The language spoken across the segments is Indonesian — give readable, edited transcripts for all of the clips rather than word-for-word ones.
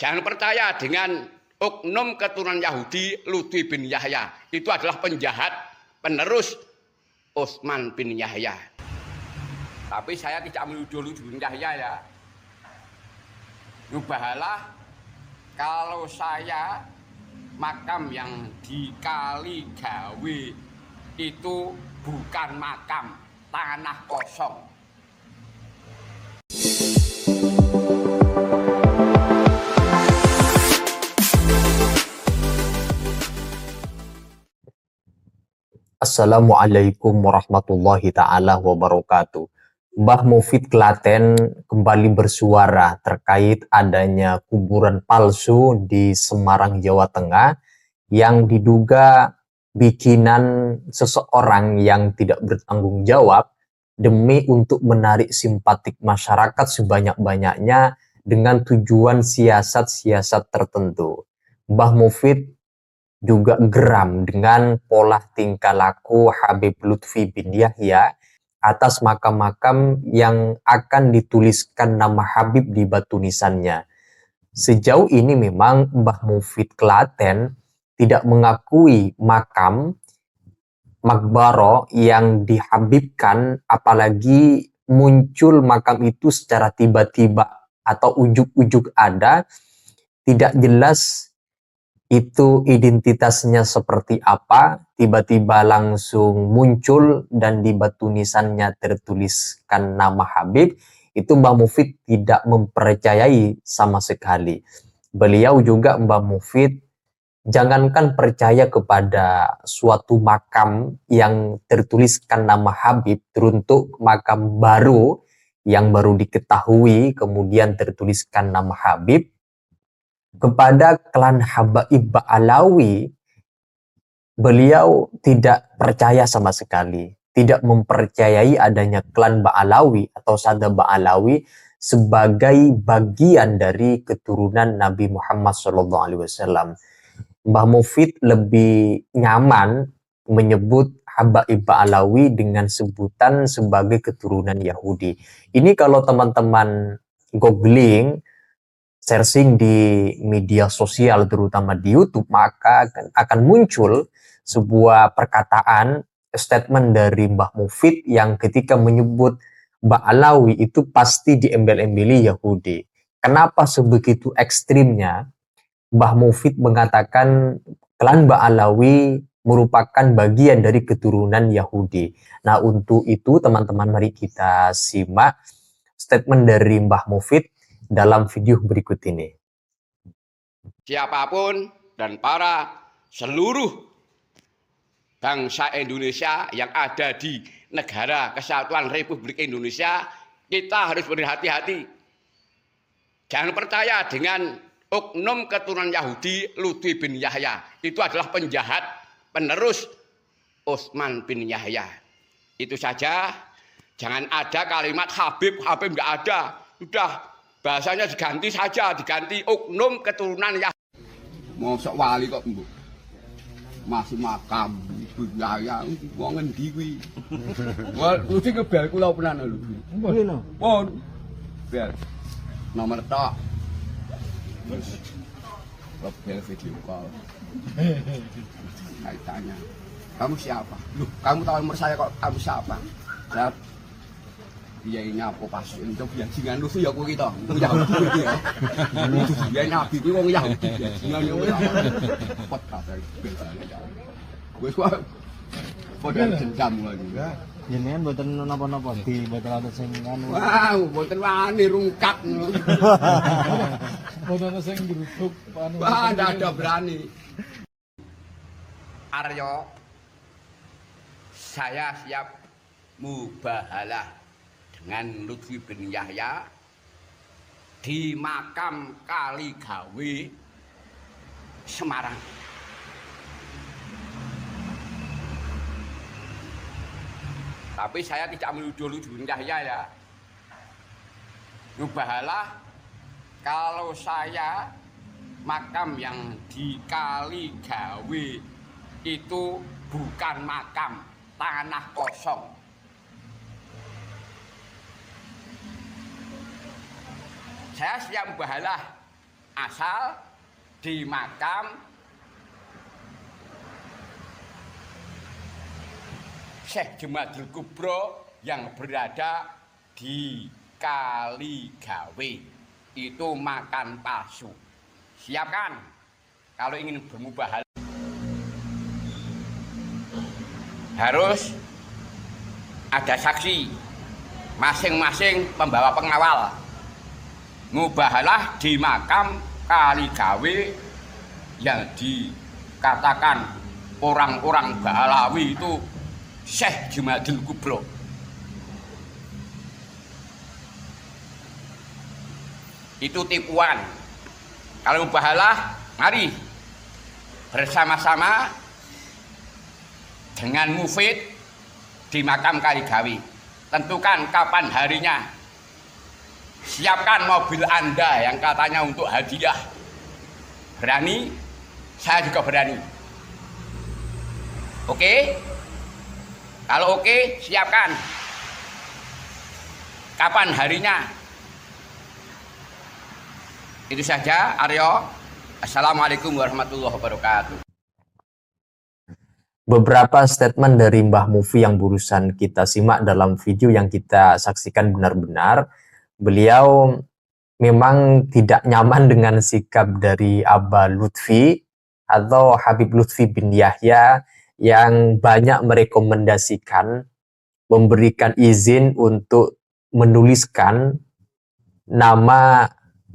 Jangan percaya dengan oknum keturunan Yahudi Lutfi bin Yahya. Itu adalah penjahat penerus Utsman bin Yahya. Tapi saya tidak menuduh Lutfi bin Yahya ya. Nubahalah kalau saya makam yang di Kaligawe itu bukan makam, tanah kosong. Assalamualaikum warahmatullahi ta'ala wabarakatuh. Mbah Mufid Klaten kembali bersuara terkait adanya kuburan palsu di Semarang, Jawa Tengah yang diduga bikinan seseorang yang tidak bertanggung jawab demi untuk menarik simpatik masyarakat sebanyak-banyaknya dengan tujuan siasat-siasat tertentu. Mbah Mufid juga geram dengan pola tingkah laku Habib Lutfi bin Yahya atas makam-makam yang akan dituliskan nama Habib di batu nisannya. Sejauh ini memang Mbah Mufid Klaten tidak mengakui makam makbaro yang dihabibkan, apalagi muncul makam itu secara tiba-tiba atau ujuk-ujuk ada, tidak jelas itu identitasnya seperti apa, tiba-tiba langsung muncul dan di batu nisannya tertuliskan nama Habib. Itu Mbah Mufid tidak mempercayai sama sekali. Beliau juga Mbah Mufid jangankan percaya kepada suatu makam yang tertuliskan nama Habib, teruntuk makam baru yang baru diketahui kemudian tertuliskan nama Habib, kepada klan Habaib Ba'alawi beliau tidak percaya sama sekali, tidak mempercayai adanya klan Ba'alawi atau Sada Ba'alawi sebagai bagian dari keturunan Nabi Muhammad SAW. Mbah Mufid lebih nyaman menyebut Habaib Ba'alawi dengan sebutan sebagai keturunan Yahudi. Ini kalau teman-teman googling, searching di media sosial terutama di YouTube, maka akan muncul sebuah perkataan, statement dari Mbah Mufid yang ketika menyebut Ba'alawi itu pasti diembel-embeli Yahudi. Kenapa sebegitu ekstrimnya Mbah Mufid mengatakan klan Ba'alawi merupakan bagian dari keturunan Yahudi? Nah, untuk itu teman-teman mari kita simak statement dari Mbah Mufid dalam video berikut ini. Siapapun dan para seluruh bangsa Indonesia yang ada di negara Kesatuan Republik Indonesia, kita harus berhati-hati. Jangan percaya dengan oknum keturunan Yahudi Lutfi bin Yahya. Itu adalah penjahat penerus Utsman bin Yahya. Itu saja. Jangan ada kalimat Habib nggak ada. Sudah, bahasanya diganti saja, diganti oknum keturunan Yahudi. Mau sok wali kok mbok. Masih makam Ibu Yahya wong ngendi kuwi. Wah, mesti kebel kula penan lho. Nggih no. Oh. Bel. Nomor tok. Terus bel video call. Saya tanya, kamu siapa? Loh, kamu tahu nomor saya kok, kamu siapa? Lah, dia nyapo pas untuk bajingan lu ya kowe kita. Yahudi ya. Dia nabi kuwi wong Yahudi. Bajingan yo. Pot kabeh. Wis kok padha dendam lagi. Jenengan mboten napa-napa di mboten ana sing anu. Wah, mboten wani rungkat. Mboten ana sing geruduk anu. Wah, ndak ada berani. Aryo, saya siap mubahalah dengan Lutfi bin Yahya di makam Kaligawe Semarang. Tapi saya tidak menuduh Lutfi bin Yahya ya. Mubahalah kalau saya makam yang di Kaligawe itu bukan makam, tanah kosong. Saya siap mubahalah asal di makam Syekh Jumadil Kubro yang berada di Kaligawe. Itu makan palsu. Siapkan kalau ingin bermubahalah. Harus ada saksi, masing-masing pembawa pengawal. Mubahalah di makam Kaligawe yang dikatakan orang-orang Balawi itu Syekh Jumadil Kubro. Itu tipuan. Kalau mubahalah, mari bersama-sama dengan mufid di makam Kaligawe. Tentukan kapan harinya. Siapkan mobil Anda yang katanya untuk hadiah. Berani? Saya juga berani. Oke? Kalau oke, siapkan. Kapan harinya? Itu saja, Aryo. Assalamualaikum warahmatullahi wabarakatuh. Beberapa statement dari Mbah Mufi yang barusan kita simak dalam video yang kita saksikan benar-benar, beliau memang tidak nyaman dengan sikap dari Abah Lutfi atau Habib Lutfi bin Yahya yang banyak merekomendasikan, memberikan izin untuk menuliskan nama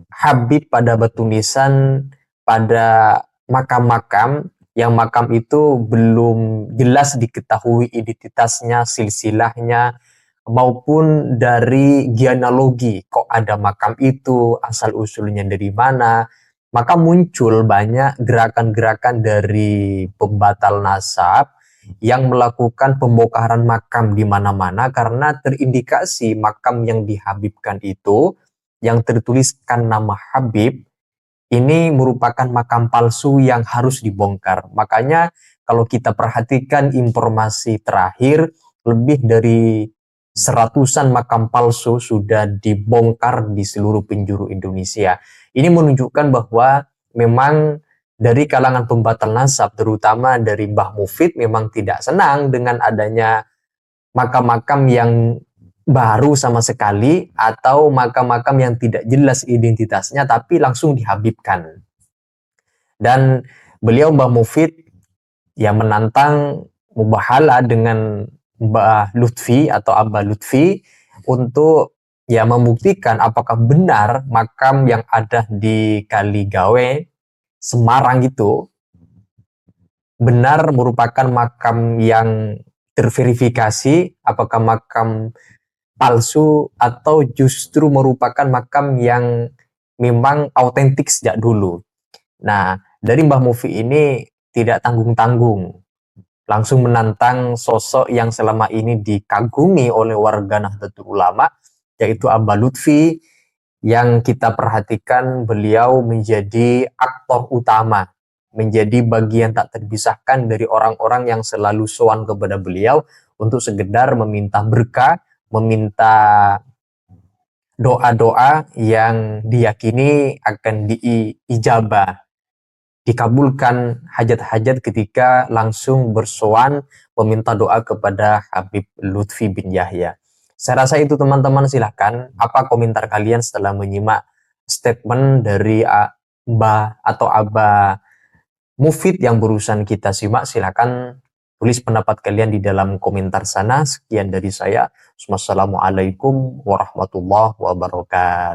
Habib pada batu nisan pada makam-makam yang makam itu belum jelas diketahui identitasnya, silsilahnya, maupun dari genealogi. Kok ada makam itu, asal-usulnya dari mana. Maka muncul banyak gerakan-gerakan dari pembatal nasab yang melakukan pembongkaran makam di mana-mana karena terindikasi makam yang dihabibkan itu, yang tertuliskan nama Habib, ini merupakan makam palsu yang harus dibongkar. Makanya kalau kita perhatikan informasi terakhir, lebih dari seratusan makam palsu sudah dibongkar di seluruh penjuru Indonesia. Ini menunjukkan bahwa memang dari kalangan pembatal nasab, terutama dari Mbah Mufid, memang tidak senang dengan adanya makam-makam yang baru sama sekali atau makam-makam yang tidak jelas identitasnya tapi langsung dihabibkan. Dan beliau Mbah Mufid yang menantang mubahalah dengan Mbah Lutfi atau Abah Lutfi untuk ya membuktikan apakah benar makam yang ada di Kaligawe Semarang itu benar merupakan makam yang terverifikasi, apakah makam palsu atau justru merupakan makam yang memang autentik sejak dulu. Nah, dari Mbah Mufi ini tidak tanggung-tanggung, langsung menantang sosok yang selama ini dikagumi oleh warga Nahdlatul Ulama, yaitu Abah Lutfi, yang kita perhatikan beliau menjadi aktor utama, menjadi bagian tak terpisahkan dari orang-orang yang selalu sowan kepada beliau untuk sekedar meminta berkah, meminta doa-doa yang diyakini akan diijabah, dikabulkan hajat-hajat ketika langsung bersowan meminta doa kepada Habib Lutfi bin Yahya. Saya rasa itu teman-teman, silahkan apa komentar kalian setelah menyimak statement dari Mbah atau Abah Mufid yang barusan kita simak. Silahkan tulis pendapat kalian di dalam komentar sana. Sekian dari saya. Wassalamualaikum warahmatullahi wabarakatuh.